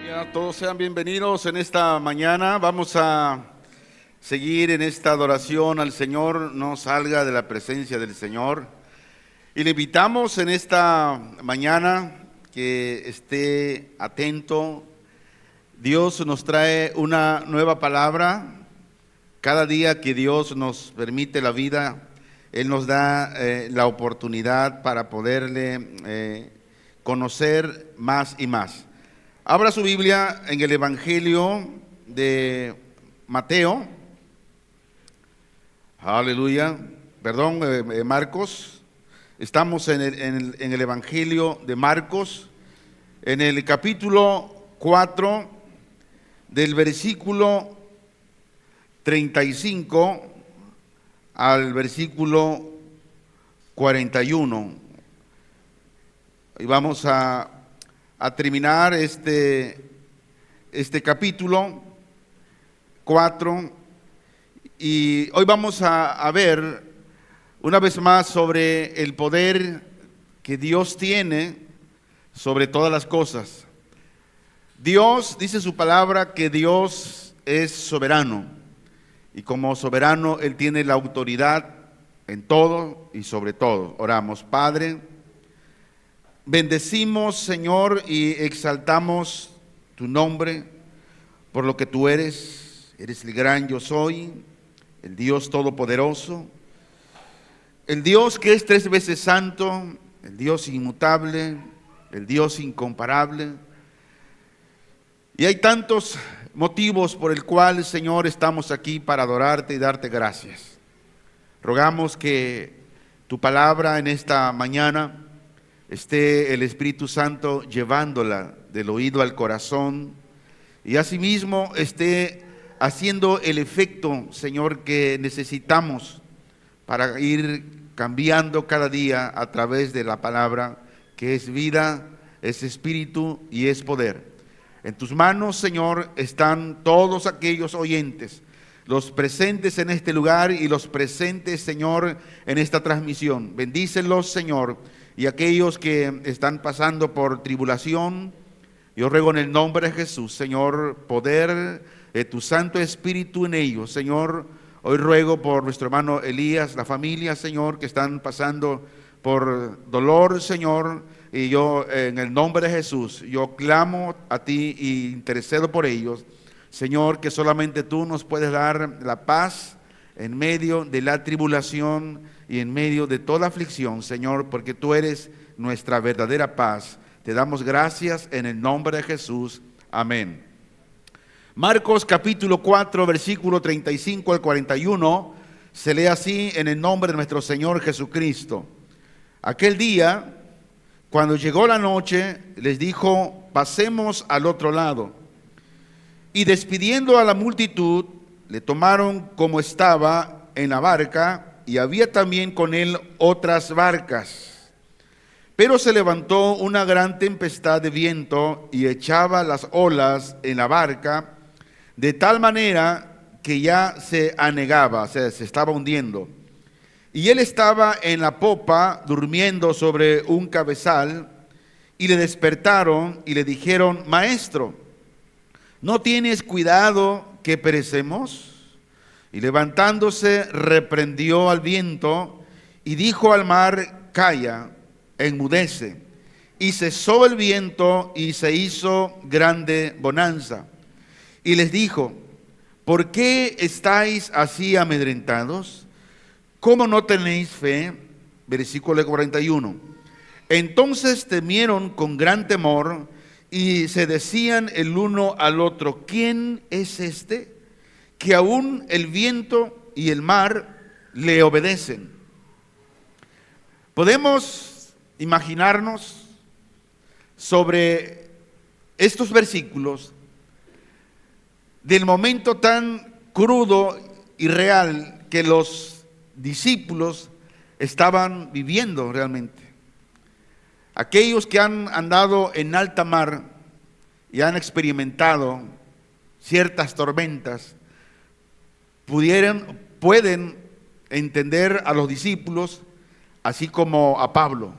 Aleluya, todos sean bienvenidos en esta mañana. Vamos a seguir en esta adoración al Señor. No salga de la presencia del Señor. Y le invitamos en esta mañana que esté atento. Dios nos trae una nueva palabra. Cada día que Dios nos permite la vida, Él nos da la oportunidad para poderle conocer más y más. Abra su Biblia en el Evangelio de Mateo. Aleluya. Perdón, Marcos. Estamos en el Evangelio de Marcos, en el capítulo 4, del versículo 35 al versículo 41. Y vamos a terminar este capítulo 4, y hoy vamos a ver una vez más sobre el poder que Dios tiene sobre todas las cosas. Dios, dice su palabra, que Dios es soberano, y como soberano Él tiene la autoridad en todo y sobre todo. Oramos. Padre, bendecimos, Señor, y exaltamos tu nombre por lo que tú eres. Eres el gran yo soy, el Dios todopoderoso, el Dios que es 3 veces santo, el Dios inmutable, el Dios incomparable. Y hay tantos motivos por el cual, Señor, estamos aquí para adorarte y darte gracias. Rogamos que tu palabra en esta mañana esté el Espíritu Santo llevándola del oído al corazón, y asimismo esté haciendo el efecto, Señor, que necesitamos para ir cambiando cada día a través de la palabra, que es vida, es espíritu y es poder. En tus manos, Señor, están todos aquellos oyentes, los presentes en este lugar y los presentes, Señor, en esta transmisión. Bendícelos, Señor. Y aquellos que están pasando por tribulación, yo ruego en el nombre de Jesús, Señor, poder de tu Santo Espíritu en ellos. Señor, hoy ruego por nuestro hermano Elías, la familia, Señor, que están pasando por dolor, Señor, y yo en el nombre de Jesús, yo clamo a ti y intercedo por ellos, Señor, que solamente tú nos puedes dar la paz en medio de la tribulación y en medio de toda aflicción, Señor, porque tú eres nuestra verdadera paz. Te damos gracias en el nombre de Jesús. Amén. Marcos capítulo 4, versículo 35 al 41, se lee así en el nombre de nuestro Señor Jesucristo. Aquel día, cuando llegó la noche, les dijo: pasemos al otro lado. Y despidiendo a la multitud, le tomaron como estaba en la barca, y había también con él otras barcas. Pero se levantó una gran tempestad de viento y echaba las olas en la barca, de tal manera que ya se anegaba, o sea, se estaba hundiendo. Y él estaba en la popa durmiendo sobre un cabezal, y le despertaron y le dijeron: Maestro, ¿no tienes cuidado que perecemos? Y levantándose reprendió al viento y dijo al mar: calla, enmudece. Y cesó el viento y se hizo grande bonanza. Y les dijo: ¿por qué estáis así amedrentados? ¿Cómo no tenéis fe? Versículo 41. Entonces temieron con gran temor y se decían el uno al otro: ¿quién es este, que aún el viento y el mar le obedecen? Podemos imaginarnos sobre estos versículos del momento tan crudo y real que los discípulos estaban viviendo realmente. Aquellos que han andado en alta mar y han experimentado ciertas tormentas, pueden entender a los discípulos, así como a Pablo.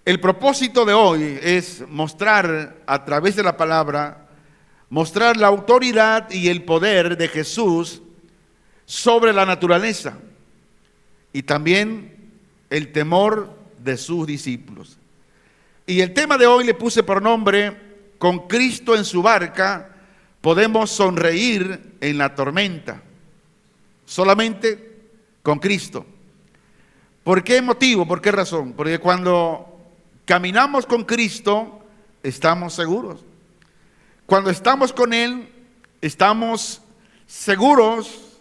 El propósito de hoy es mostrar a través de la palabra, mostrar la autoridad y el poder de Jesús sobre la naturaleza y también el temor de sus discípulos. Y el tema de hoy le puse por nombre: con Cristo en su barca podemos sonreír en la tormenta. Solamente con Cristo. ¿Por qué motivo? ¿Por qué razón? Porque cuando caminamos con Cristo estamos seguros. Cuando estamos con Él estamos seguros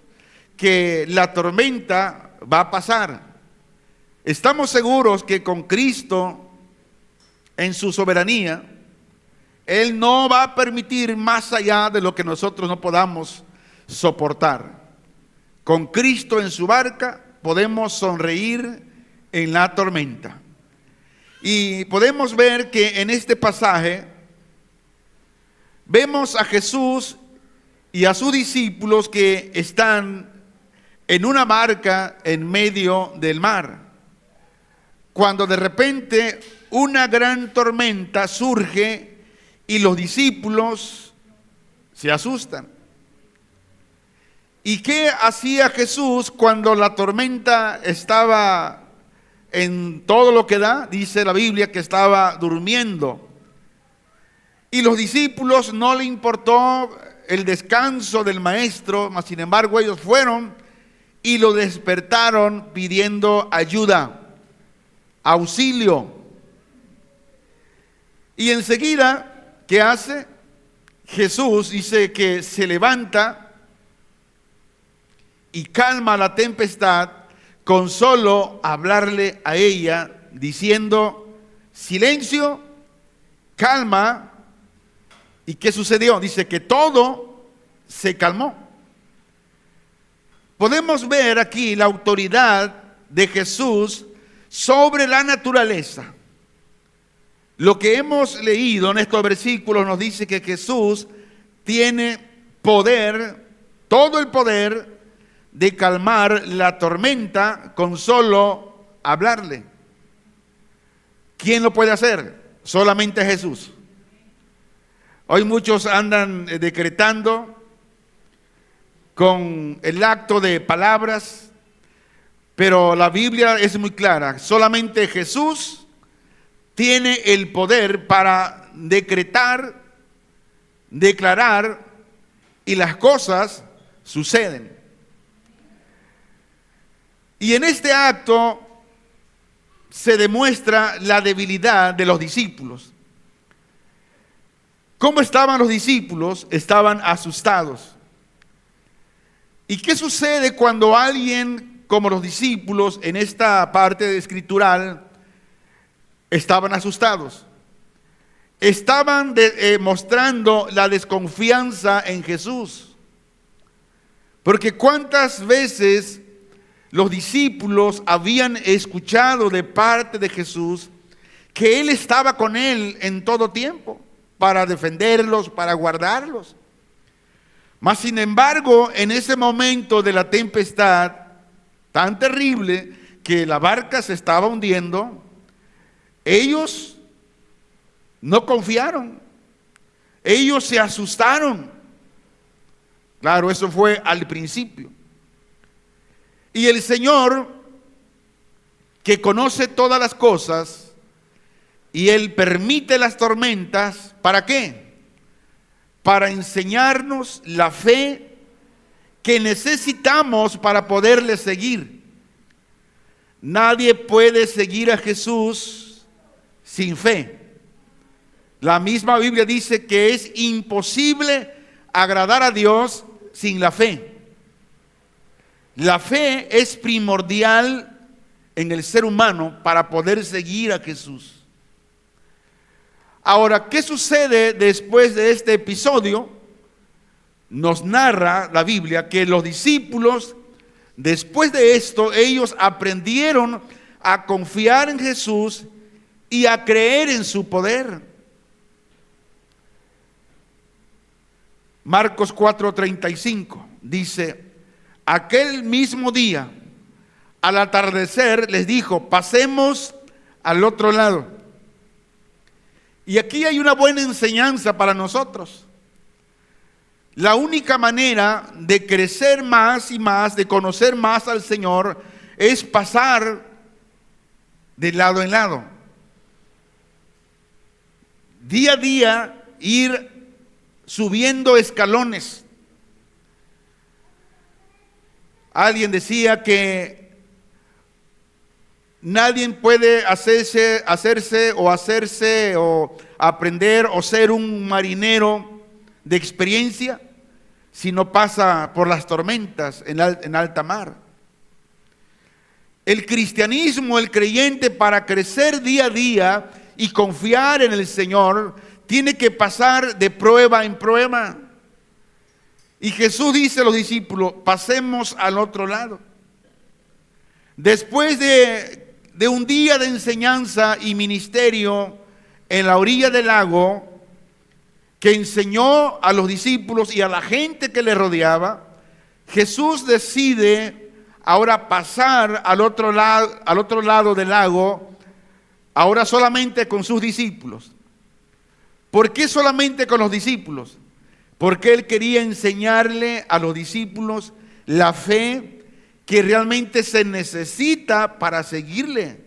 que la tormenta va a pasar. Estamos seguros que con Cristo en su soberanía, Él no va a permitir más allá de lo que nosotros no podamos soportar. Con Cristo en su barca podemos sonreír en la tormenta. Y podemos ver que en este pasaje vemos a Jesús y a sus discípulos que están en una barca en medio del mar, cuando de repente una gran tormenta surge y los discípulos se asustan. ¿Y qué hacía Jesús cuando la tormenta estaba en todo lo que da? Dice la Biblia que estaba durmiendo. Y los discípulos no le importó el descanso del maestro, mas sin embargo ellos fueron y lo despertaron pidiendo ayuda, auxilio. Y enseguida, ¿qué hace? Jesús dice que se levanta y calma la tempestad con solo hablarle a ella, diciendo: silencio, calma. ¿Y qué sucedió? Dice que todo se calmó. Podemos ver aquí la autoridad de Jesús sobre la naturaleza. Lo que hemos leído en estos versículos nos dice que Jesús tiene poder, todo el poder de calmar la tormenta con solo hablarle. ¿Quién lo puede hacer? Solamente Jesús. Hoy muchos andan decretando con el acto de palabras, pero la Biblia es muy clara. Solamente Jesús tiene el poder para decretar, declarar, y las cosas suceden. Y en este acto se demuestra la debilidad de los discípulos. ¿Cómo estaban los discípulos? Estaban asustados. ¿Y qué sucede cuando alguien como los discípulos en esta parte escritural estaban asustados? Estaban mostrando la desconfianza en Jesús. Porque cuántas veces los discípulos habían escuchado de parte de Jesús que Él estaba con él en todo tiempo, para defenderlos, para guardarlos. Mas sin embargo, en ese momento de la tempestad tan terrible que la barca se estaba hundiendo, ellos no confiaron, ellos se asustaron. Claro, eso fue al principio. Y el Señor, que conoce todas las cosas, y Él permite las tormentas, ¿para qué? Para enseñarnos la fe que necesitamos para poderle seguir. Nadie puede seguir a Jesús sin fe. La misma Biblia dice que es imposible agradar a Dios sin la fe. La fe es primordial en el ser humano para poder seguir a Jesús. Ahora, ¿qué sucede después de este episodio? Nos narra la Biblia que los discípulos, después de esto, ellos aprendieron a confiar en Jesús y a creer en su poder. Marcos 4:35 dice: aquel mismo día, al atardecer, les dijo: pasemos al otro lado. Y aquí hay una buena enseñanza para nosotros. La única manera de crecer más y más, de conocer más al Señor, es pasar de lado en lado. Día a día ir subiendo escalones. Alguien decía que nadie puede hacerse o aprender o ser un marinero de experiencia si no pasa por las tormentas en alta mar. El cristianismo, el creyente, para crecer día a día y confiar en el Señor, tiene que pasar de prueba en prueba. Y Jesús dice a los discípulos: pasemos al otro lado. Después de un día de enseñanza y ministerio en la orilla del lago, que enseñó a los discípulos y a la gente que le rodeaba, Jesús decide ahora pasar al otro lado del lago, ahora solamente con sus discípulos. ¿Por qué solamente con los discípulos? Porque Él quería enseñarle a los discípulos la fe que realmente se necesita para seguirle.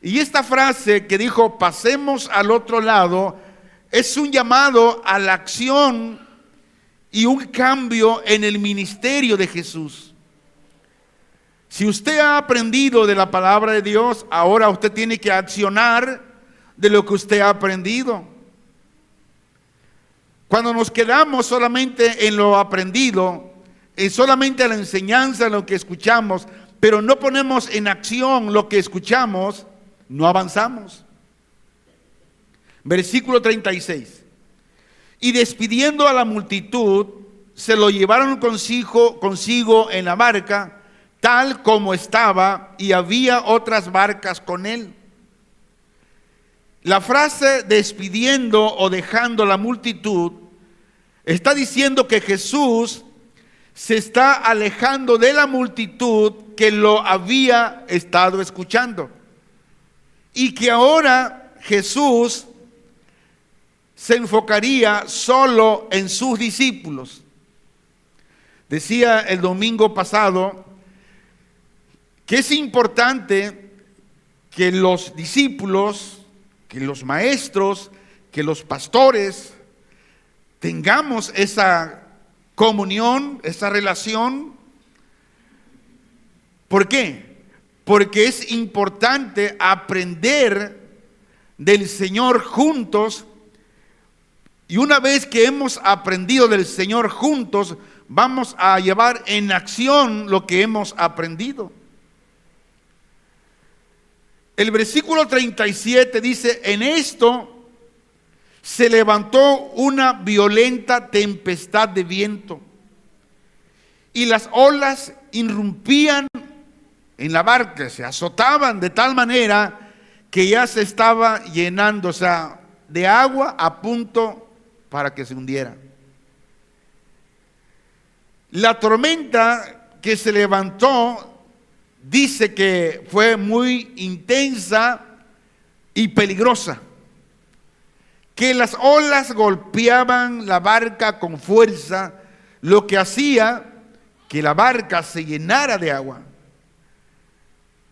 Y esta frase que dijo: pasemos al otro lado, es un llamado a la acción y un cambio en el ministerio de Jesús. Si usted ha aprendido de la palabra de Dios, ahora usted tiene que accionar de lo que usted ha aprendido. Cuando nos quedamos solamente en lo aprendido, solamente en la enseñanza, en lo que escuchamos, pero no ponemos en acción lo que escuchamos, no avanzamos. Versículo 36. Y despidiendo a la multitud, se lo llevaron consigo en la barca, tal como estaba, y había otras barcas con él. La frase despidiendo o dejando la multitud está diciendo que Jesús se está alejando de la multitud que lo había estado escuchando, y que ahora Jesús se enfocaría solo en sus discípulos. Decía el domingo pasado que es importante que los discípulos, que los maestros, que los pastores tengamos esa comunión, esa relación. ¿Por qué? Porque es importante aprender del Señor juntos. Y una vez que hemos aprendido del Señor juntos, vamos a llevar en acción lo que hemos aprendido. El versículo 37 dice: en esto se levantó una violenta tempestad de viento, y las olas irrumpían en la barca, se azotaban de tal manera que ya se estaba llenando, o sea, de agua a punto para que se hundiera. La tormenta que se levantó dice que fue muy intensa y peligrosa, que las olas golpeaban la barca con fuerza, lo que hacía que la barca se llenara de agua.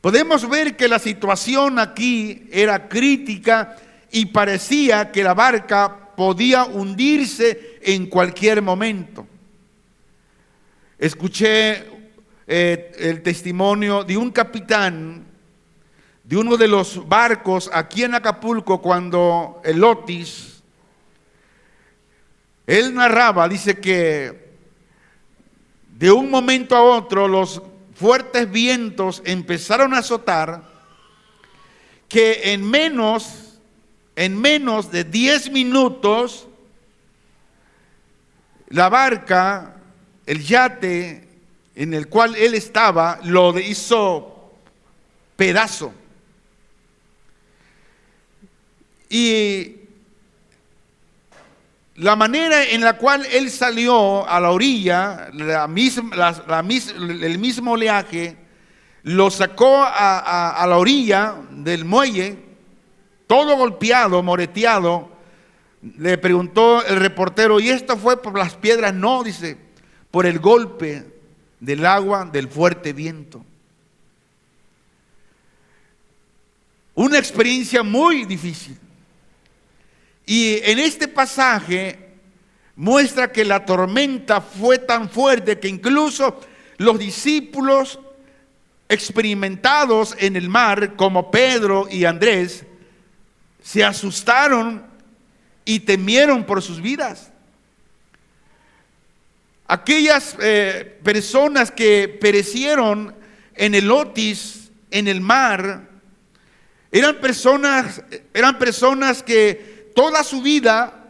Podemos ver que la situación aquí era crítica y parecía que la barca podía hundirse en cualquier momento. Escuché el testimonio de un capitán de uno de los barcos aquí en Acapulco cuando el Otis, él narraba, dice que de un momento a otro los fuertes vientos empezaron a azotar, que en menos de 10 minutos la barca, el yate en el cual él estaba, lo hizo pedazo. Y la manera en la cual él salió a la orilla, el mismo oleaje, lo sacó a la orilla del muelle, todo golpeado, moreteado. Le preguntó el reportero, ¿y esto fue por las piedras? No, dice, por el golpe del agua, del fuerte viento. Una experiencia muy difícil. Y en este pasaje muestra que la tormenta fue tan fuerte que incluso los discípulos experimentados en el mar, como Pedro y Andrés, se asustaron y temieron por sus vidas. Aquellas personas que perecieron en el Otis, en el mar, eran personas que toda su vida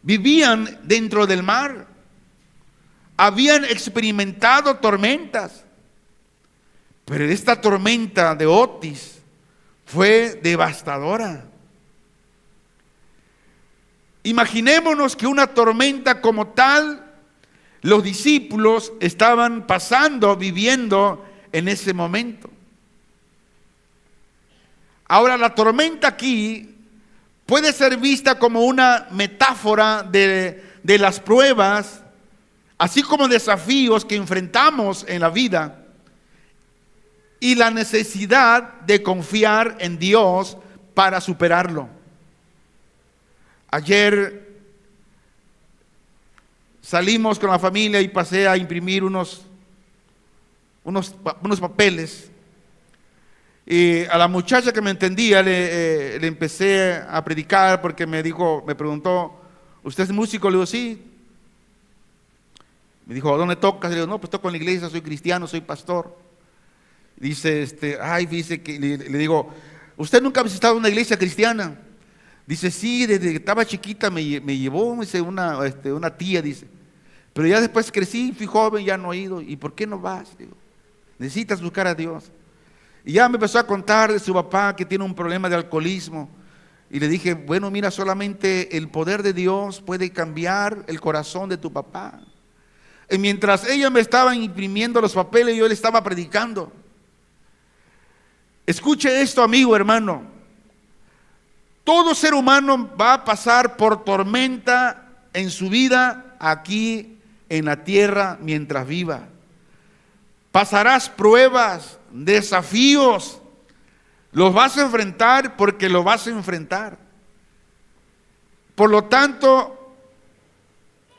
vivían dentro del mar. Habían experimentado tormentas, pero esta tormenta de Otis fue devastadora. Imaginémonos que una tormenta como tal, los discípulos estaban pasando, viviendo en ese momento. Ahora, la tormenta aquí puede ser vista como una metáfora de las pruebas, así como desafíos que enfrentamos en la vida, y la necesidad de confiar en Dios para superarlo. Ayer salimos con la familia y pasé a imprimir unos papeles. Y a la muchacha que me entendía le empecé a predicar porque me preguntó, ¿usted es músico? Le digo, sí. Me dijo, ¿dónde tocas? Le digo, no, pues toco en la iglesia, soy cristiano, soy pastor. Dice, dice que le digo, ¿usted nunca ha visitado una iglesia cristiana? Dice, sí, desde que estaba chiquita me llevó, dice, una tía, dice. Pero ya después crecí, fui joven, ya no he ido. ¿Y por qué no vas? Digo, necesitas buscar a Dios. Y ya me empezó a contar de su papá que tiene un problema de alcoholismo. Y le dije, bueno, mira, solamente el poder de Dios puede cambiar el corazón de tu papá. Y mientras ella me estaba imprimiendo los papeles, yo le estaba predicando. Escuche esto, amigo, hermano. Todo ser humano va a pasar por tormenta en su vida aquí en la tierra mientras viva. Pasarás pruebas, desafíos, los vas a enfrentar porque los vas a enfrentar. Por lo tanto,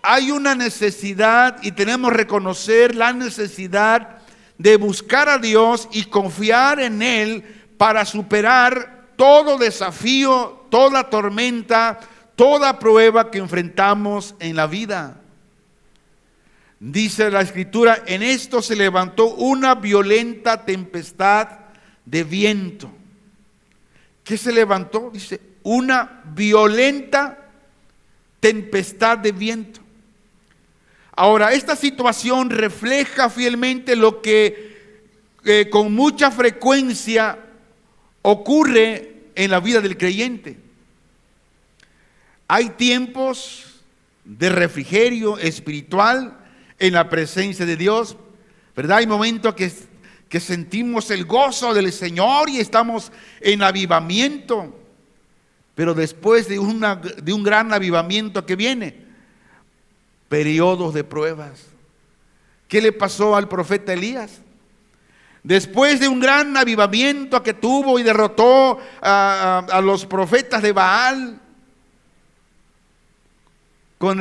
hay una necesidad y tenemos que reconocer la necesidad de buscar a Dios y confiar en Él para superar todo desafío, toda tormenta, toda prueba que enfrentamos en la vida. Dice la Escritura, en esto se levantó una violenta tempestad de viento. ¿Qué se levantó? Dice, una violenta tempestad de viento. Ahora, esta situación refleja fielmente lo que con mucha frecuencia ocurre en la vida del creyente. Hay tiempos de refrigerio espiritual en la presencia de Dios, ¿verdad? Hay momentos que sentimos el gozo del Señor y estamos en avivamiento, pero después de un gran avivamiento que viene, periodos de pruebas. ¿Qué le pasó al profeta Elías? Después de un gran avivamiento que tuvo y derrotó a los profetas de Baal con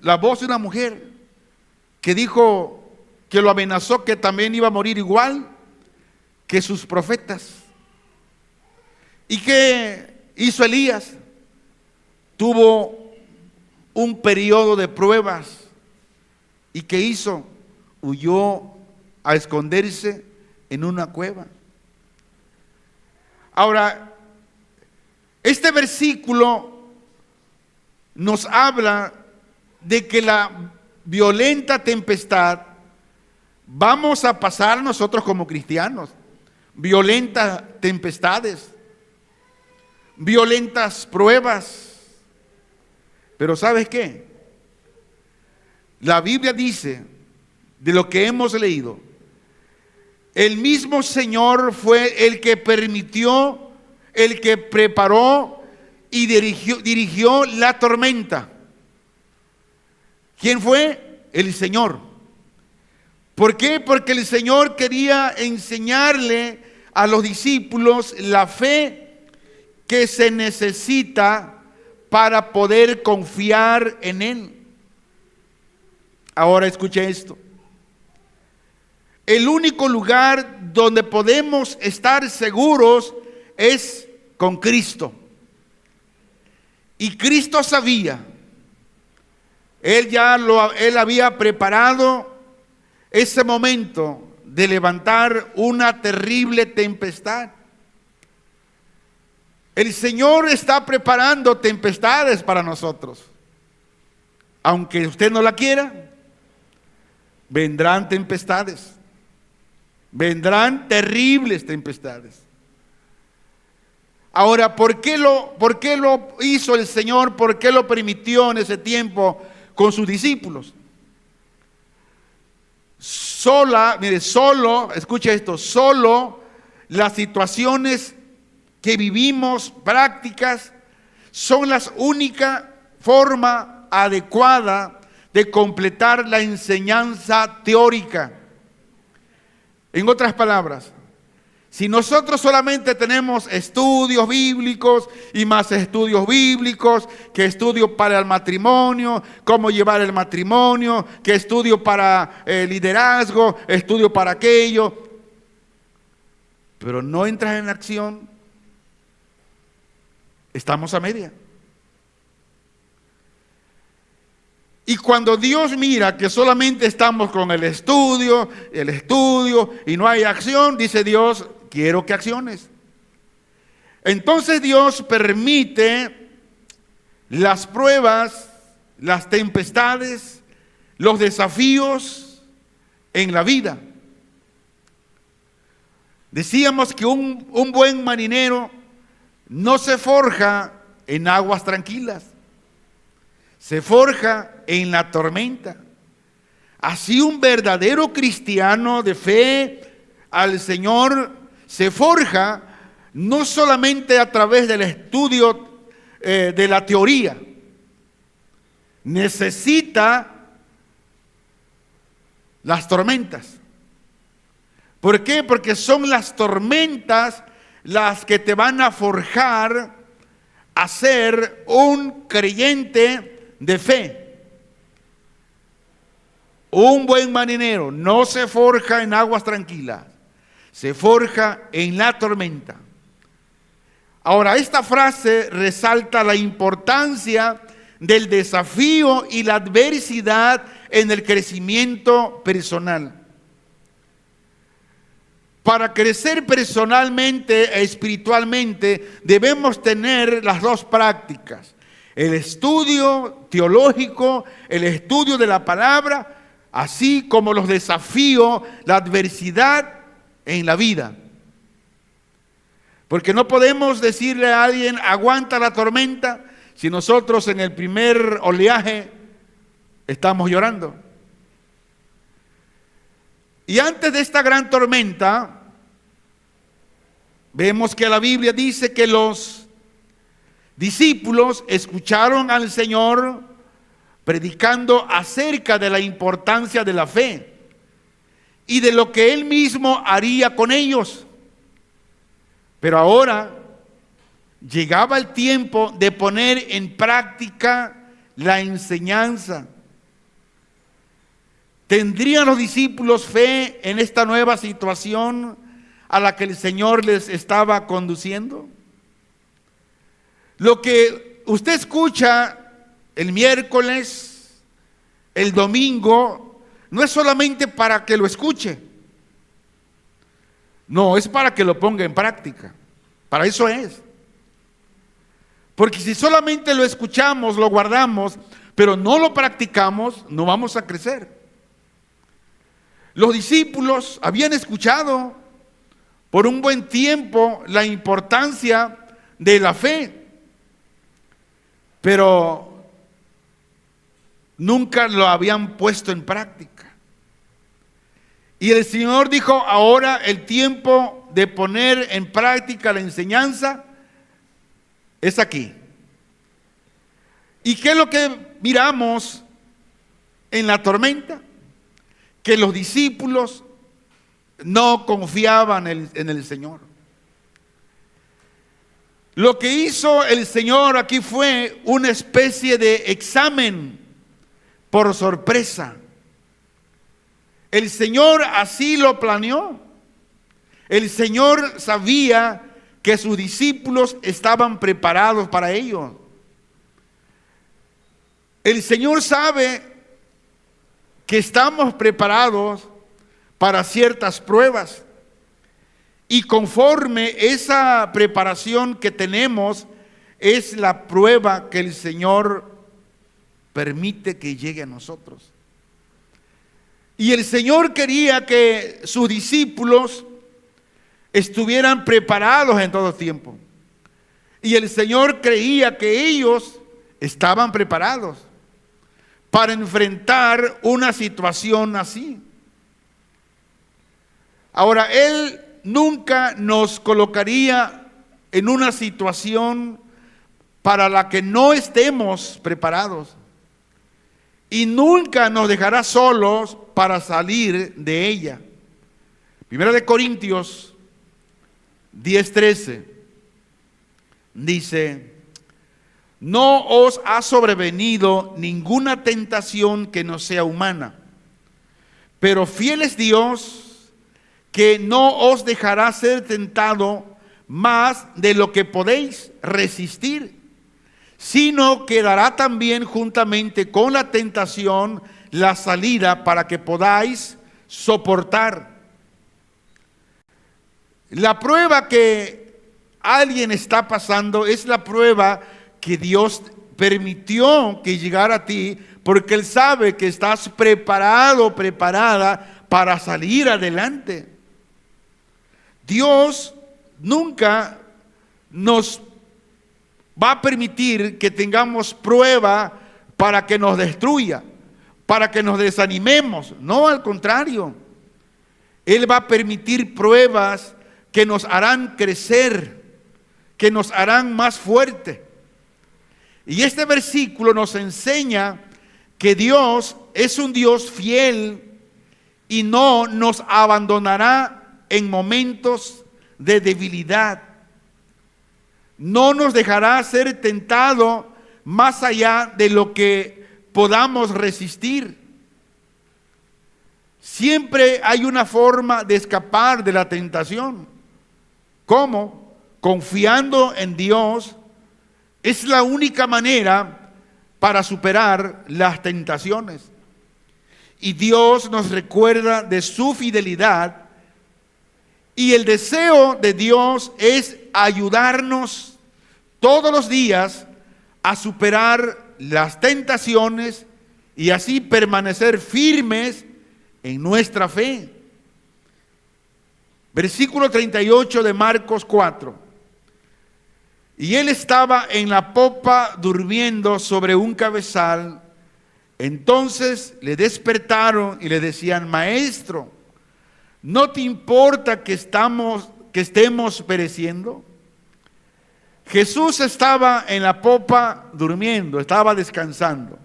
la voz de una mujer que dijo, que lo amenazó que también iba a morir igual que sus profetas. ¿Y qué hizo Elías? Tuvo un periodo de pruebas. ¿Y qué hizo? Huyó a esconderse en una cueva. Ahora, este versículo nos habla de que la violenta tempestad vamos a pasar nosotros como cristianos. Violentas tempestades, violentas pruebas. Pero ¿sabes qué? La Biblia dice, de lo que hemos leído, el mismo Señor fue el que permitió el que preparó y dirigió la tormenta. ¿Quién fue? El Señor. ¿Por qué? Porque el Señor quería enseñarle a los discípulos la fe que se necesita para poder confiar en Él. Ahora escuche esto. El único lugar donde podemos estar seguros es con Cristo. Y Cristo sabía, Él había preparado ese momento de levantar una terrible tempestad. El Señor está preparando tempestades para nosotros. Aunque usted no la quiera, vendrán tempestades. Vendrán terribles tempestades. Ahora, ¿por qué lo hizo el Señor? ¿Por qué lo permitió en ese tiempo con sus discípulos? Escucha esto, solo las situaciones que vivimos prácticas son la única forma adecuada de completar la enseñanza teórica. En otras palabras, si nosotros solamente tenemos estudios bíblicos y más estudios bíblicos, que estudio para el matrimonio, cómo llevar el matrimonio, que estudio para el liderazgo, estudio para aquello, pero no entras en acción, estamos a media. Y cuando Dios mira que solamente estamos con el estudio y no hay acción, dice Dios, quiero que acciones. Entonces Dios permite las pruebas, las tempestades, los desafíos en la vida. Decíamos que un buen marinero no se forja en aguas tranquilas, se forja en la tormenta. Así un verdadero cristiano de fe al Señor se forja no solamente a través del estudio de la teoría, necesita las tormentas. ¿Por qué? Porque son las tormentas las que te van a forjar a ser un creyente de fe. Un buen marinero no se forja en aguas tranquilas, se forja en la tormenta. Ahora, esta frase resalta la importancia del desafío y la adversidad en el crecimiento personal. Para crecer personalmente e espiritualmente debemos tener las dos prácticas: el estudio teológico, el estudio de la palabra, así como los desafíos, la adversidad en la vida. Porque no podemos decirle a alguien, aguanta la tormenta, si nosotros en el primer oleaje estamos llorando. Y antes de esta gran tormenta, vemos que la Biblia dice que los discípulos escucharon al Señor predicando acerca de la importancia de la fe y de lo que Él mismo haría con ellos. Pero ahora llegaba el tiempo de poner en práctica la enseñanza. ¿Tendrían los discípulos fe en esta nueva situación a la que el Señor les estaba conduciendo? Lo que usted escucha el miércoles, el domingo, no es solamente para que lo escuche. No, es para que lo ponga en práctica. Para eso es. Porque si solamente lo escuchamos, lo guardamos, pero no lo practicamos, no vamos a crecer. Los discípulos habían escuchado por un buen tiempo la importancia de la fe, pero nunca lo habían puesto en práctica. Y el Señor dijo, ahora el tiempo de poner en práctica la enseñanza es aquí. ¿Y qué es lo que miramos en la tormenta? Que los discípulos no confiaban en el Señor. Lo que hizo el Señor aquí fue una especie de examen por sorpresa. El Señor así lo planeó. El Señor sabía que sus discípulos estaban preparados para ello. El Señor sabe que estamos preparados para ciertas pruebas. Y conforme esa preparación que tenemos es la prueba que el Señor permite que llegue a nosotros. Y el Señor quería que sus discípulos estuvieran preparados en todo tiempo. Y el Señor creía que ellos estaban preparados para enfrentar una situación así. Ahora, Él nunca nos colocaría en una situación para la que no estemos preparados. Y nunca nos dejará solos para salir de ella. Primera de Corintios 10:13 dice: no os ha sobrevenido ninguna tentación que no sea humana, pero fiel es Dios, que no os dejará ser tentado más de lo que podéis resistir, sino que dará también juntamente con la tentación la salida para que podáis soportar. La prueba que alguien está pasando es la prueba que Dios permitió que llegara a ti, porque Él sabe que estás preparado, preparada para salir adelante. Dios nunca nos va a permitir que tengamos prueba para que nos destruya, para que nos desanimemos. No, al contrario. Él va a permitir pruebas que nos harán crecer, que nos harán más fuertes. Y este versículo nos enseña que Dios es un Dios fiel y no nos abandonará en momentos de debilidad. No nos dejará ser tentado más allá de lo que podamos resistir. Siempre hay una forma de escapar de la tentación. ¿Cómo? Confiando en Dios. Es la única manera para superar las tentaciones. Y Dios nos recuerda de su fidelidad. Y el deseo de Dios es ayudarnos todos los días a superar las tentaciones y así permanecer firmes en nuestra fe. Versículo 38 de Marcos 4. Y él estaba en la popa durmiendo sobre un cabezal. Entonces le despertaron y le decían: Maestro, ¿no te importa que estemos pereciendo? Jesús estaba en la popa durmiendo, estaba descansando.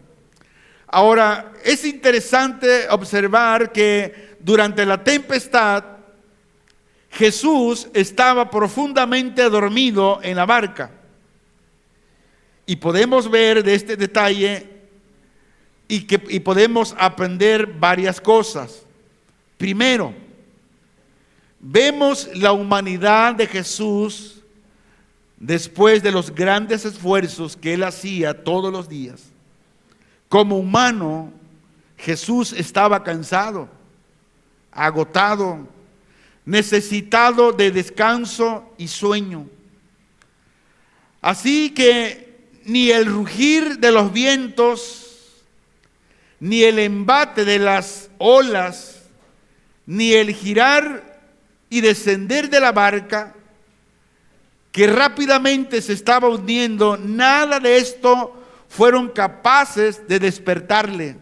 Ahora, es interesante observar que durante la tempestad, Jesús estaba profundamente dormido en la barca. Y podemos ver de este detalle y podemos aprender varias cosas. Primero, vemos la humanidad de Jesús después de los grandes esfuerzos que Él hacía todos los días. Como humano, Jesús estaba cansado, agotado, necesitado de descanso y sueño. Así que ni el rugir de los vientos, ni el embate de las olas, ni el girar y descender de la barca, que rápidamente se estaba hundiendo, nada de esto fueron capaces de despertarle.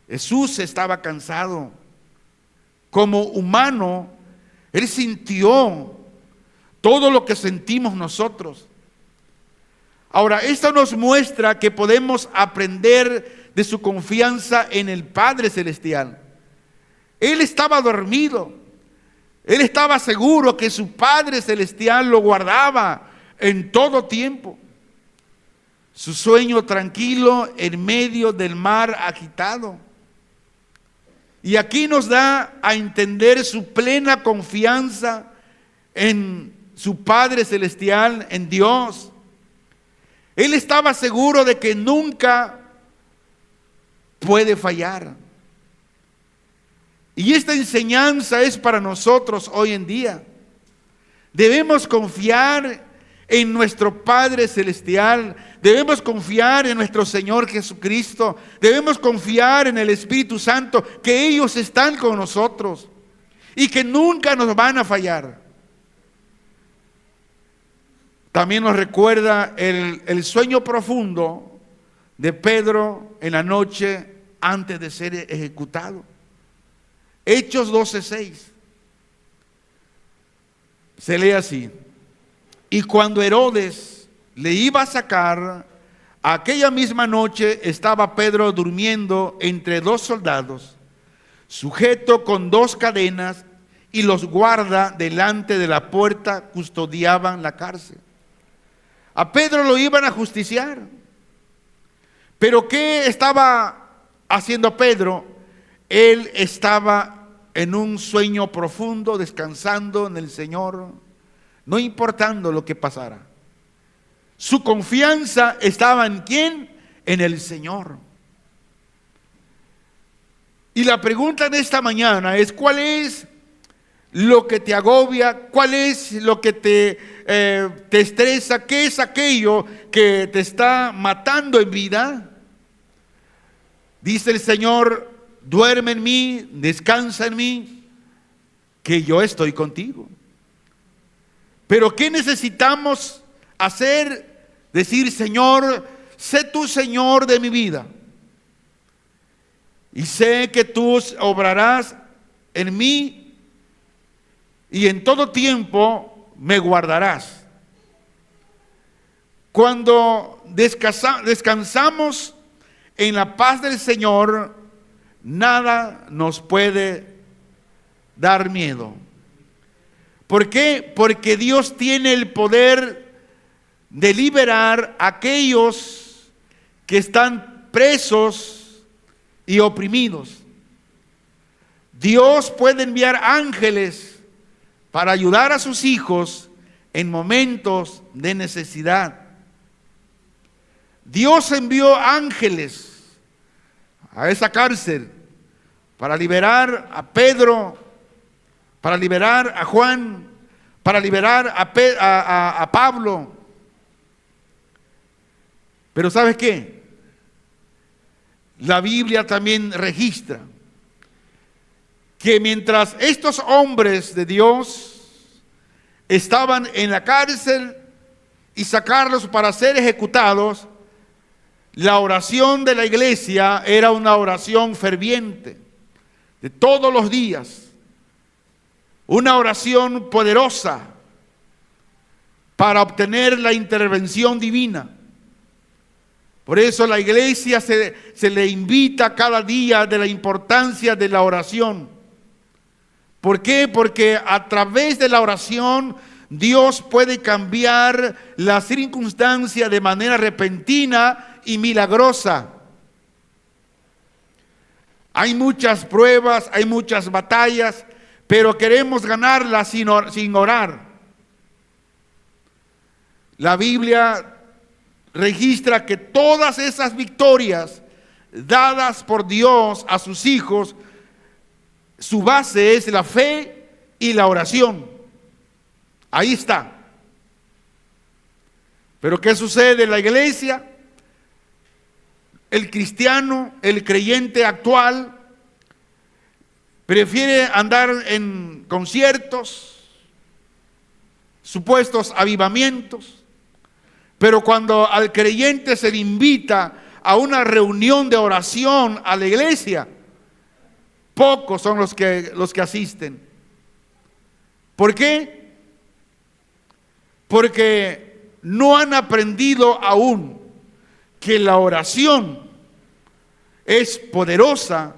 Jesús estaba cansado. Como humano, Él sintió todo lo que sentimos nosotros. Ahora, esto nos muestra que podemos aprender de su confianza en el Padre Celestial. Él estaba dormido. Él estaba seguro que su Padre Celestial lo guardaba en todo tiempo. Su sueño tranquilo en medio del mar agitado. Y aquí nos da a entender su plena confianza en su Padre Celestial, en Dios. Él estaba seguro de que nunca puede fallar. Y esta enseñanza es para nosotros hoy en día. Debemos confiar en nuestro Padre Celestial. Debemos confiar en nuestro Señor Jesucristo. Debemos confiar en el Espíritu Santo, que ellos están con nosotros y que nunca nos van a fallar. También nos recuerda el sueño profundo de Pedro en la noche antes de ser ejecutado. Hechos 12:6. Se lee así: y cuando Herodes le iba a sacar, aquella misma noche estaba Pedro durmiendo entre dos soldados, sujeto con dos cadenas, y los guardas delante de la puerta custodiaban la cárcel. A Pedro lo iban a justiciar. Pero ¿qué estaba haciendo Pedro? Él estaba en un sueño profundo, descansando en el Señor, no importando lo que pasara. Su confianza estaba ¿en quién? En el Señor. Y la pregunta de esta mañana es: ¿cuál es lo que te agobia? ¿Cuál es lo que te estresa? ¿Qué es aquello que te está matando en vida? Dice el Señor: duerme en mí, descansa en mí, que yo estoy contigo. Pero ¿qué necesitamos hacer? Decir: Señor, sé tú Señor de mi vida, y sé que tú obrarás en mí, y en todo tiempo me guardarás. Cuando descansamos en la paz del Señor, nada nos puede dar miedo. ¿Por qué? Porque Dios tiene el poder de liberar a aquellos que están presos y oprimidos. Dios puede enviar ángeles para ayudar a sus hijos en momentos de necesidad. Dios envió ángeles a esa cárcel para liberar a Pedro, para liberar a Juan, para liberar a Pablo. Pero ¿sabes qué? La Biblia también registra que mientras estos hombres de Dios estaban en la cárcel y sacarlos para ser ejecutados, la oración de la iglesia era una oración ferviente de todos los días, una oración poderosa para obtener la intervención divina. Por eso la iglesia se le invita cada día de la importancia de la oración. ¿Por qué? Porque a través de la oración Dios puede cambiar la circunstancia de manera repentina y milagrosa. Hay muchas pruebas, hay muchas batallas, pero queremos ganarlas sin orar. La Biblia registra que todas esas victorias dadas por Dios a sus hijos, su base es la fe y la oración. Ahí está. Pero ¿qué sucede en la iglesia? El cristiano, el creyente actual, prefiere andar en conciertos, supuestos avivamientos, pero cuando al creyente se le invita a una reunión de oración a la iglesia, pocos son los que asisten. ¿Por qué? Porque no han aprendido aún que la oración es poderosa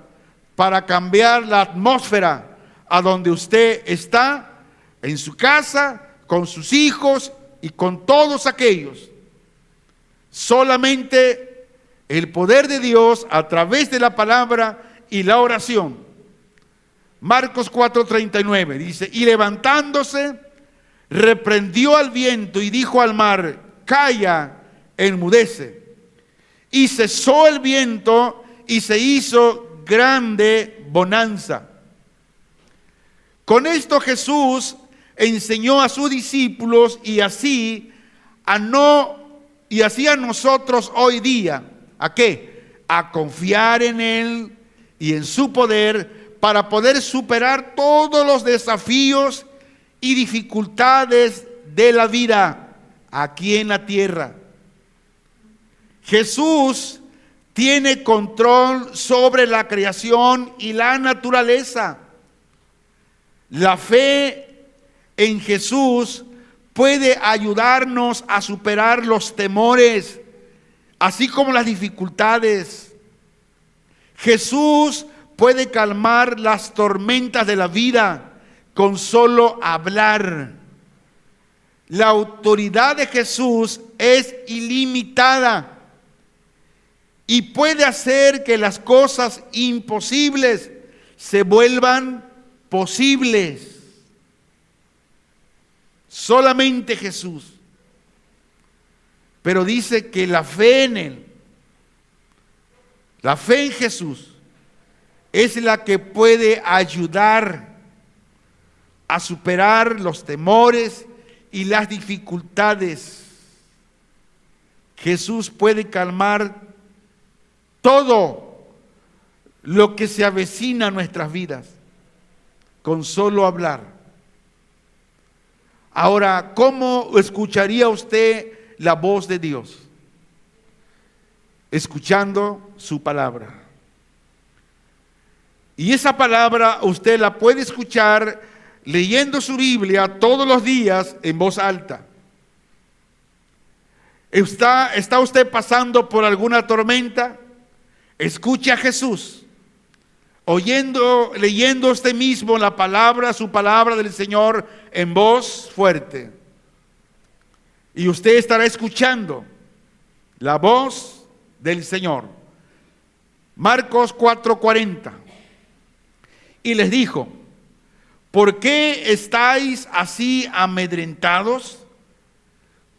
para cambiar la atmósfera a donde usted está, en su casa, con sus hijos y con todos aquellos. Solamente el poder de Dios a través de la palabra y la oración. Marcos 4:39 dice: y levantándose, reprendió al viento y dijo al mar: calla, enmudece. Y cesó el viento y se hizo grande bonanza. Con esto Jesús enseñó a sus discípulos y así a nosotros hoy día, ¿a qué? A confiar en Él y en su poder para poder superar todos los desafíos y dificultades de la vida aquí en la tierra. Jesús tiene control sobre la creación y la naturaleza. La fe en Jesús puede ayudarnos a superar los temores, así como las dificultades. Jesús puede calmar las tormentas de la vida con solo hablar. La autoridad de Jesús es ilimitada y puede hacer que las cosas imposibles se vuelvan posibles. Solamente Jesús. Pero dice que la fe en Él, la fe en Jesús, es la que puede ayudar a superar los temores y las dificultades. Jesús puede calmar todo lo que se avecina a nuestras vidas con solo hablar. Ahora, ¿cómo escucharía usted la voz de Dios? Escuchando su palabra. Y esa palabra usted la puede escuchar leyendo su Biblia todos los días en voz alta. ¿Está usted pasando por alguna tormenta? Escuche a Jesús, leyendo usted mismo la palabra, su palabra del Señor en voz fuerte. Y usted estará escuchando la voz del Señor. Marcos 4:40. Y les dijo: ¿por qué estáis así amedrentados?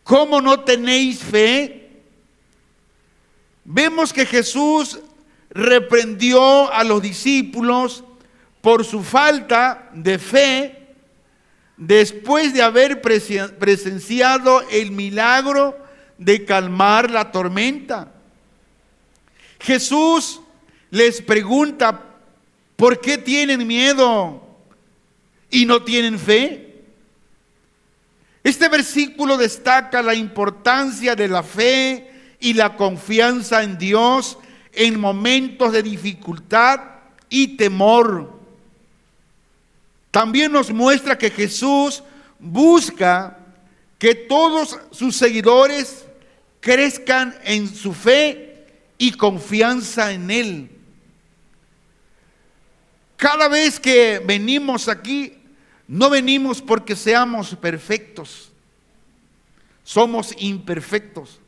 ¿Cómo no tenéis fe? Vemos que Jesús reprendió a los discípulos por su falta de fe después de haber presenciado el milagro de calmar la tormenta. Jesús les pregunta: ¿por qué tienen miedo y no tienen fe? Este versículo destaca la importancia de la fe y la confianza en Dios en momentos de dificultad y temor. También nos muestra que Jesús busca que todos sus seguidores crezcan en su fe y confianza en Él. Cada vez que venimos aquí, no venimos porque seamos perfectos. Somos imperfectos.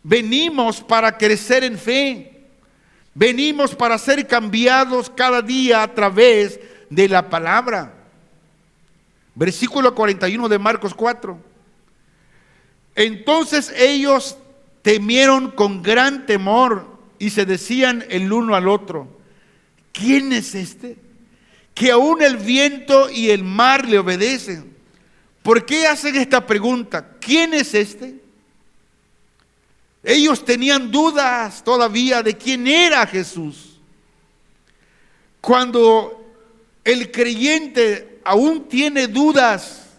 Venimos para crecer en fe. Venimos para ser cambiados cada día a través de la palabra. Versículo 41 de Marcos 4. Entonces ellos temieron con gran temor y se decían el uno al otro: ¿quién es este? Que aún el viento y el mar le obedecen. ¿Por qué hacen esta pregunta? ¿Quién es este? Ellos tenían dudas todavía de quién era Jesús. Cuando el creyente aún tiene dudas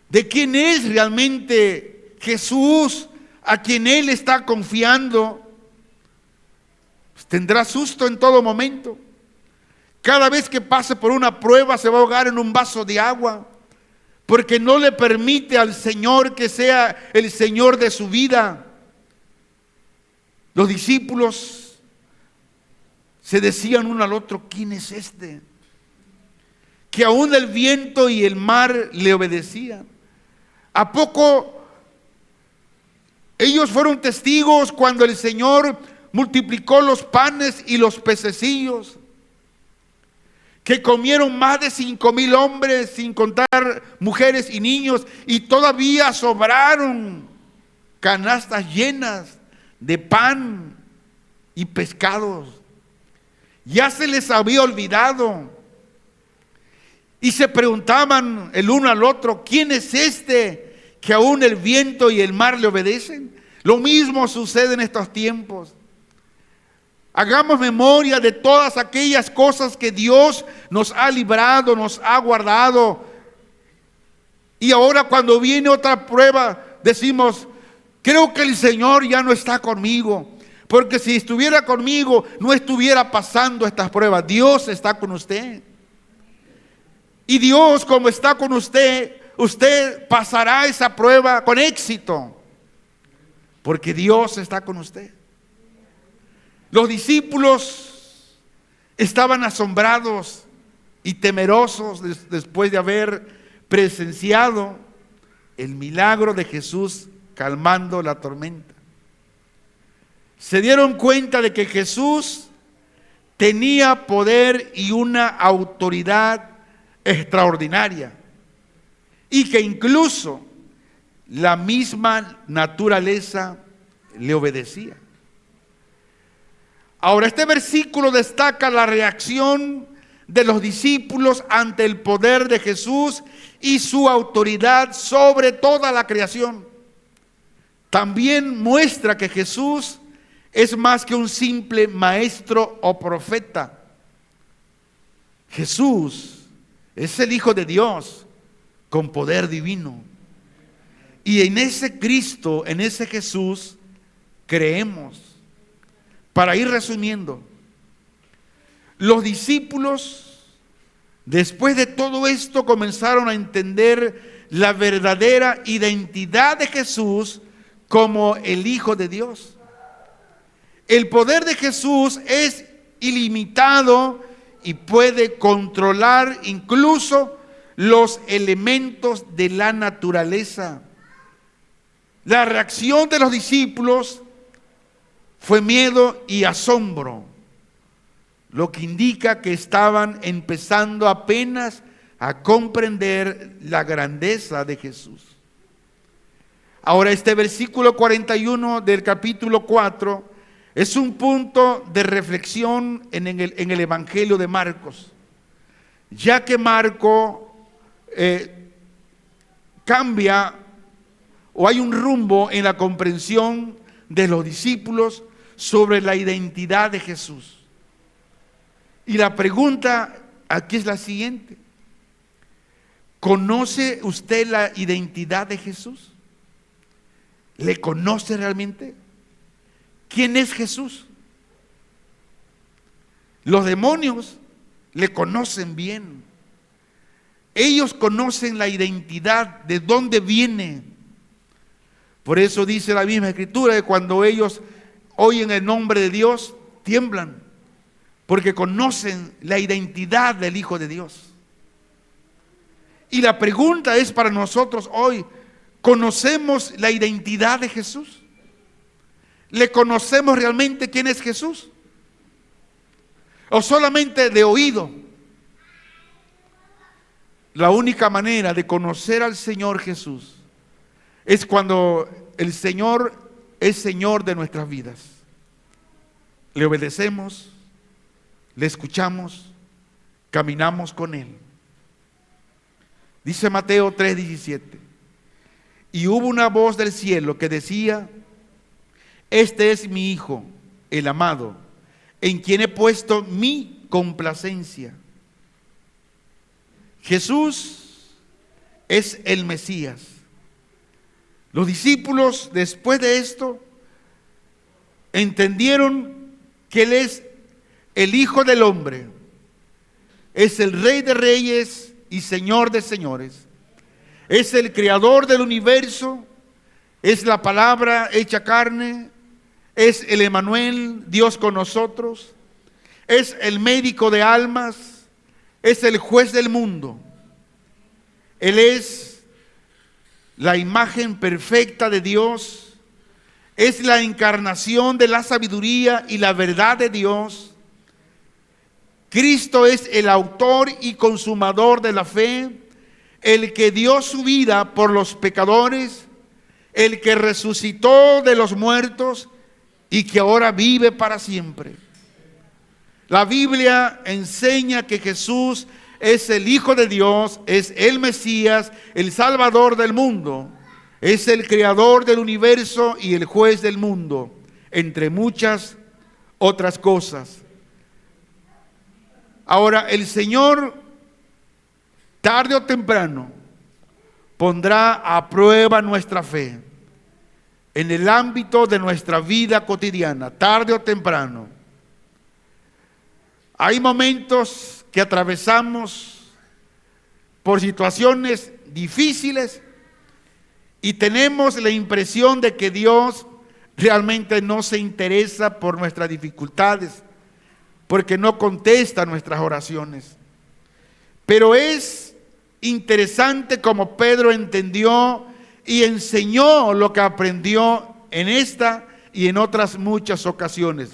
de quién es realmente Jesús, a quien él está confiando, pues tendrá susto en todo momento. Cada vez que pase por una prueba se va a ahogar en un vaso de agua, porque no le permite al Señor que sea el Señor de su vida. Los discípulos se decían uno al otro: ¿quién es este? Que aún el viento y el mar le obedecían. ¿A poco ellos fueron testigos cuando el Señor multiplicó los panes y los pececillos? Que comieron más de 5,000 hombres, sin contar mujeres y niños, y todavía sobraron canastas llenas de pan y pescados. Ya se les había olvidado. Y se preguntaban el uno al otro: ¿quién es este que aún el viento y el mar le obedecen? Lo mismo sucede en estos tiempos. Hagamos memoria de todas aquellas cosas que Dios nos ha librado, nos ha guardado. Y ahora cuando viene otra prueba, decimos: creo que el Señor ya no está conmigo. Porque si estuviera conmigo, no estuviera pasando estas pruebas. Dios está con usted. Y Dios, como está con usted, usted pasará esa prueba con éxito. Porque Dios está con usted. Los discípulos estaban asombrados y temerosos después de haber presenciado el milagro de Jesús calmando la tormenta. Se dieron cuenta de que Jesús tenía poder y una autoridad extraordinaria, y que incluso la misma naturaleza le obedecía. Ahora, este versículo destaca la reacción de los discípulos ante el poder de Jesús y su autoridad sobre toda la creación. También muestra que Jesús es más que un simple maestro o profeta. Jesús es el Hijo de Dios con poder divino. Y en ese Cristo, en ese Jesús, creemos. Para ir resumiendo, los discípulos, después de todo esto, comenzaron a entender la verdadera identidad de Jesús como el Hijo de Dios. El poder de Jesús es ilimitado y puede controlar incluso los elementos de la naturaleza. La reacción de los discípulos fue miedo y asombro, lo que indica que estaban empezando apenas a comprender la grandeza de Jesús. Ahora, este versículo 41 del capítulo 4 es un punto de reflexión en el Evangelio de Marcos, ya que Marco cambia, o hay un rumbo en la comprensión de los discípulos sobre la identidad de Jesús. Y la pregunta aquí es la siguiente: ¿conoce usted la identidad de Jesús? ¿Le conoce realmente? ¿Quién es Jesús? Los demonios le conocen bien. Ellos conocen la identidad, de dónde viene. Por eso dice la misma Escritura que cuando ellos oyen el nombre de Dios, tiemblan, porque conocen la identidad del Hijo de Dios. Y la pregunta es para nosotros hoy: ¿conocemos la identidad de Jesús? ¿Le conocemos realmente quién es Jesús? ¿O solamente de oído? La única manera de conocer al Señor Jesús es cuando el Señor es Señor de nuestras vidas. Le obedecemos, le escuchamos, caminamos con Él. Dice Mateo 3:17: y hubo una voz del cielo que decía: este es mi Hijo, el amado, en quien he puesto mi complacencia. Jesús es el Mesías. Los discípulos, después de esto, entendieron que Él es el Hijo del Hombre, es el Rey de Reyes y Señor de Señores, Es el creador del universo, es la palabra hecha carne, es el Emmanuel, Dios con nosotros, es el médico de almas, es el juez del mundo. Él es la imagen perfecta de Dios, es la encarnación de la sabiduría y la verdad de Dios. Cristo es el autor y consumador de la fe, el que dio su vida por los pecadores, el que resucitó de los muertos y que ahora vive para siempre. La Biblia enseña que Jesús es el Hijo de Dios, es el Mesías, el Salvador del mundo, es el creador del universo y el juez del mundo, entre muchas otras cosas. Ahora, el Señor, tarde o temprano, pondrá a prueba nuestra fe en el ámbito de nuestra vida cotidiana, tarde o temprano. Hay momentos que atravesamos por situaciones difíciles y tenemos la impresión de que Dios realmente no se interesa por nuestras dificultades, porque no contesta nuestras oraciones. Pero es interesante como Pedro entendió y enseñó lo que aprendió en esta y en otras muchas ocasiones.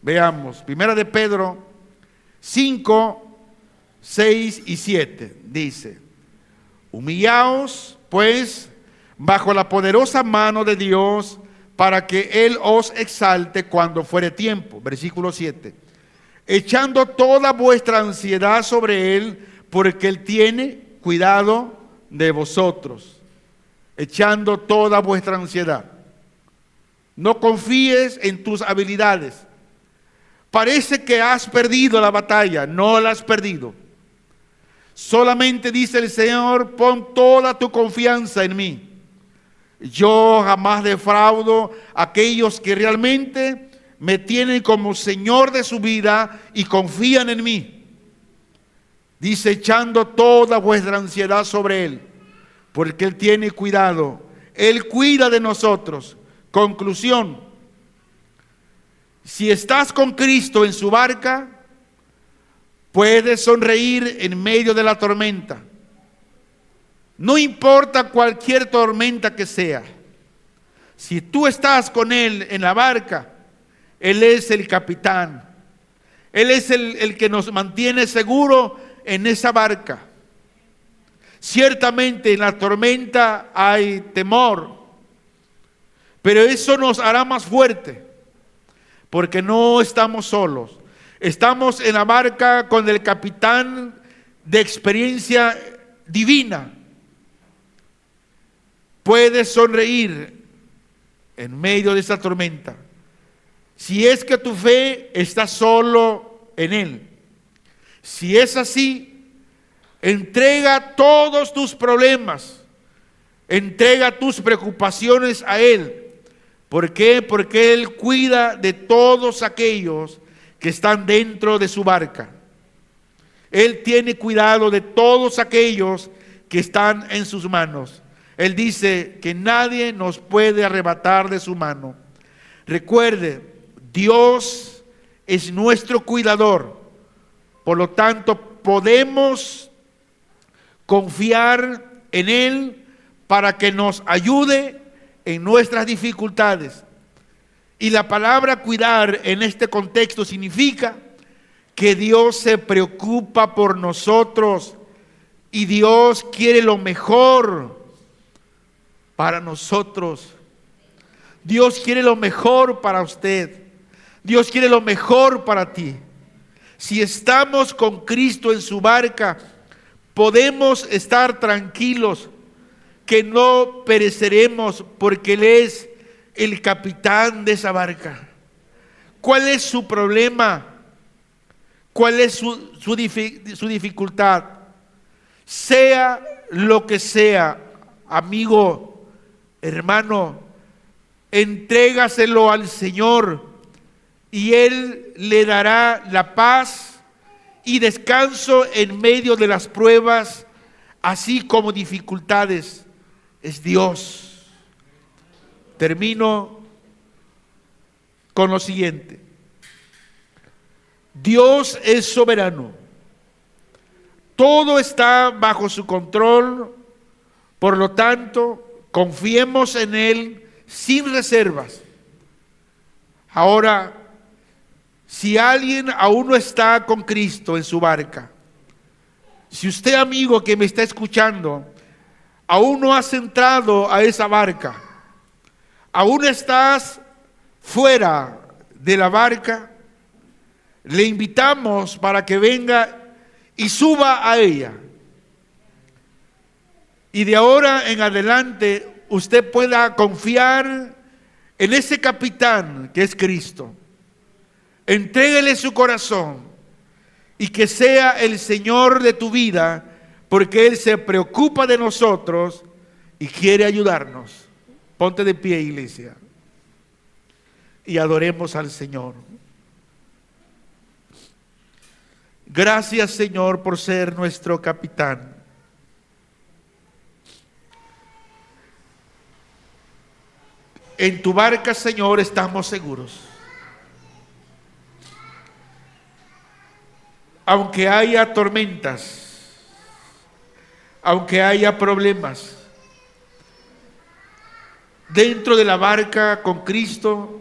Veamos, primera de Pedro 5, 6 y 7, dice: humillaos pues bajo la poderosa mano de Dios, para que Él os exalte cuando fuere tiempo. Versículo 7, echando toda vuestra ansiedad sobre Él, porque Él tiene cuidado de vosotros. Echando toda vuestra ansiedad. No confíes en tus habilidades. Parece que has perdido la batalla, no la has perdido. Solamente dice el Señor: pon toda tu confianza en mí. Yo jamás defraudo a aquellos que realmente me tienen como Señor de su vida y confían en mí. Dice: echando toda vuestra ansiedad sobre Él, porque Él tiene cuidado. Él cuida de nosotros. Conclusión: si estás con Cristo en su barca, puedes sonreír en medio de la tormenta. No importa cualquier tormenta que sea. Si tú estás con Él en la barca, Él es el capitán. Él es el que nos mantiene seguro en esa barca. Ciertamente en la tormenta hay temor, pero eso nos hará más fuerte, porque no estamos solos. Estamos en la barca con el capitán de experiencia divina. Puedes sonreír en medio de esa tormenta, si es que tu fe está solo en Él. Si es así, entrega todos tus problemas, entrega tus preocupaciones a Él. ¿Por qué? Porque Él cuida de todos aquellos que están dentro de su barca. Él tiene cuidado de todos aquellos que están en sus manos. Él dice que nadie nos puede arrebatar de su mano. Recuerde, Dios es nuestro cuidador. Por lo tanto, podemos confiar en Él para que nos ayude en nuestras dificultades. Y la palabra cuidar en este contexto significa que Dios se preocupa por nosotros y Dios quiere lo mejor para nosotros. Dios quiere lo mejor para usted. Dios quiere lo mejor para ti. Si estamos con Cristo en su barca, podemos estar tranquilos que no pereceremos, porque Él es el capitán de esa barca. ¿Cuál es su problema? ¿Cuál es su dificultad? Sea lo que sea, amigo, hermano, entrégaselo al Señor y Él le dará la paz y descanso en medio de las pruebas así como dificultades, es Dios. Termino con lo siguiente. Dios es soberano. Todo está bajo su control. Por lo tanto, confiemos en Él sin reservas. Ahora, si alguien aún no está con Cristo en su barca, si usted, amigo que me está escuchando, aún no has entrado a esa barca, aún estás fuera de la barca, le invitamos para que venga y suba a ella. Y de ahora en adelante usted pueda confiar en ese capitán que es Cristo. Entréguele su corazón y que sea el Señor de tu vida, porque Él se preocupa de nosotros y quiere ayudarnos. Ponte de pie, iglesia, y adoremos al Señor. Gracias, Señor, por ser nuestro capitán. En tu barca, Señor, estamos seguros. Aunque haya tormentas, aunque haya problemas, dentro de la barca con Cristo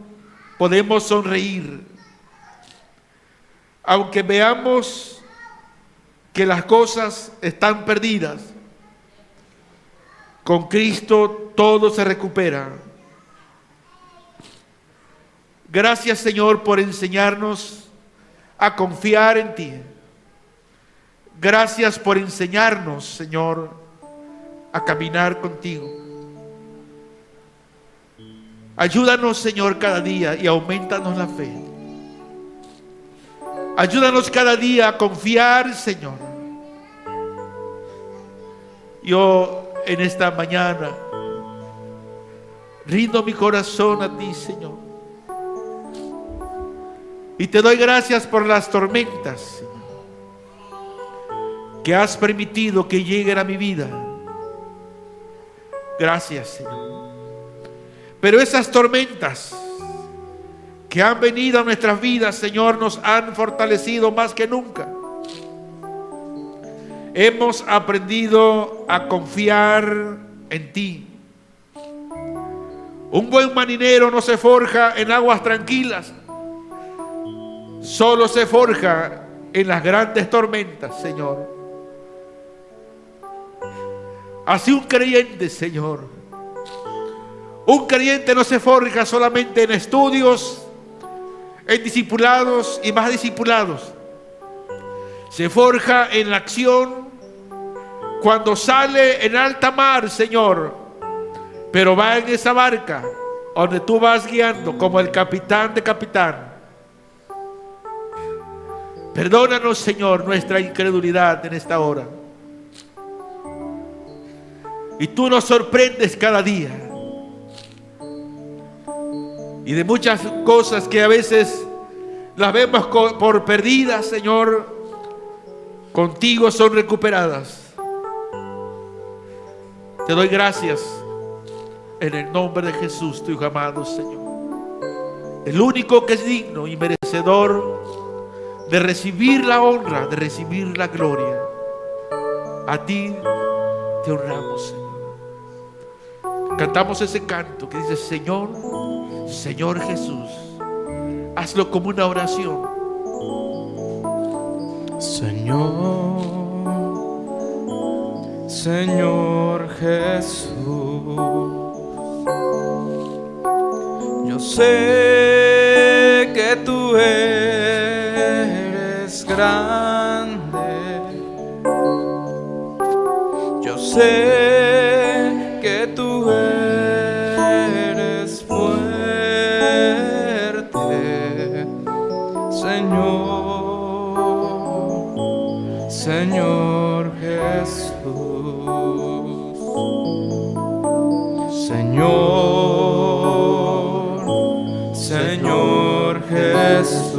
podemos sonreír. Aunque veamos que las cosas están perdidas, con Cristo todo se recupera. Gracias, Señor, por enseñarnos a confiar en ti. Gracias por enseñarnos, Señor, a caminar contigo. Ayúdanos, Señor, cada día y aumentanos la fe. Ayúdanos cada día a confiar, Señor. Yo en esta mañana rindo mi corazón a ti, Señor. Y te doy gracias por las tormentas, Señor, que has permitido que lleguen a mi vida. Gracias, Señor. Pero esas tormentas que han venido a nuestras vidas, Señor, nos han fortalecido más que nunca. Hemos aprendido a confiar en ti. Un buen marinero no se forja en aguas tranquilas, solo se forja en las grandes tormentas, Señor. Así un creyente, Señor, un creyente no se forja solamente en estudios, en discipulados y más discipulados. Se forja en la acción cuando sale en alta mar, Señor, pero va en esa barca donde tú vas guiando como el capitán de capitán. Perdónanos, Señor, nuestra incredulidad en esta hora. Y tú nos sorprendes cada día. Y de muchas cosas que a veces las vemos por perdidas, Señor, contigo son recuperadas. Te doy gracias en el nombre de Jesús, tu Hijo amado, Señor. El único que es digno y merecedor de recibir la honra, de recibir la gloria. A ti te honramos, Señor. Cantamos ese canto que dice: Señor, Señor Jesús. Hazlo como una oración. Señor, Señor Jesús, yo sé que tú eres grande, yo sé que tú eres fuerte, Señor, Señor Jesús. Señor, Señor Jesús,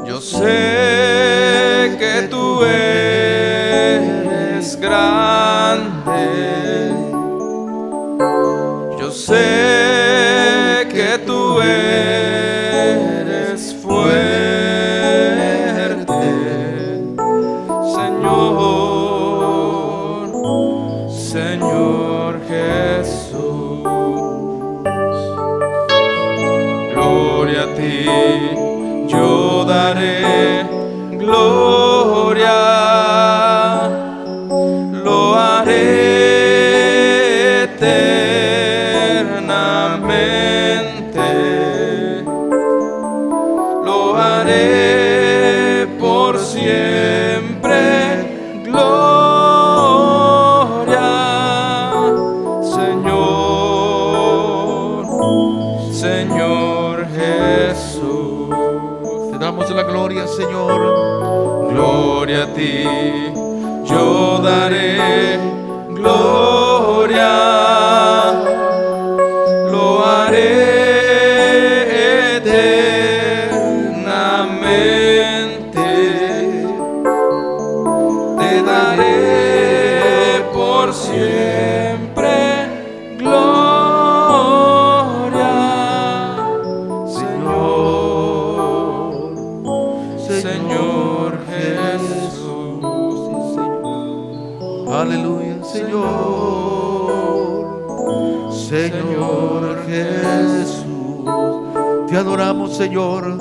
yo sé que tú eres grande. Yo sé que tú eres fuerte, Señor, Señor Jesús. Gloria a ti, yo daré gloria, lo haré eternamente, lo haré por siempre. Gloria, Señor, Señor Jesús. Te damos la gloria, Señor. Gloria a ti, yo daré gloria, lo haré eternamente, te daré por siempre gloria, Señor, Señor Jesús. Aleluya, Señor, Señor Jesús. Te adoramos, Señor,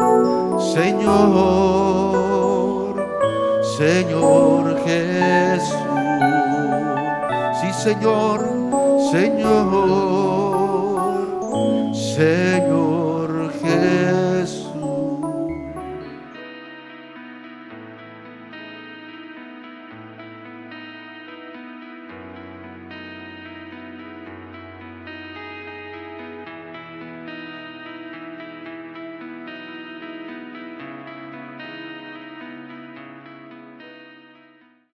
Señor, Señor Jesús. Sí, Señor, Señor, Señor.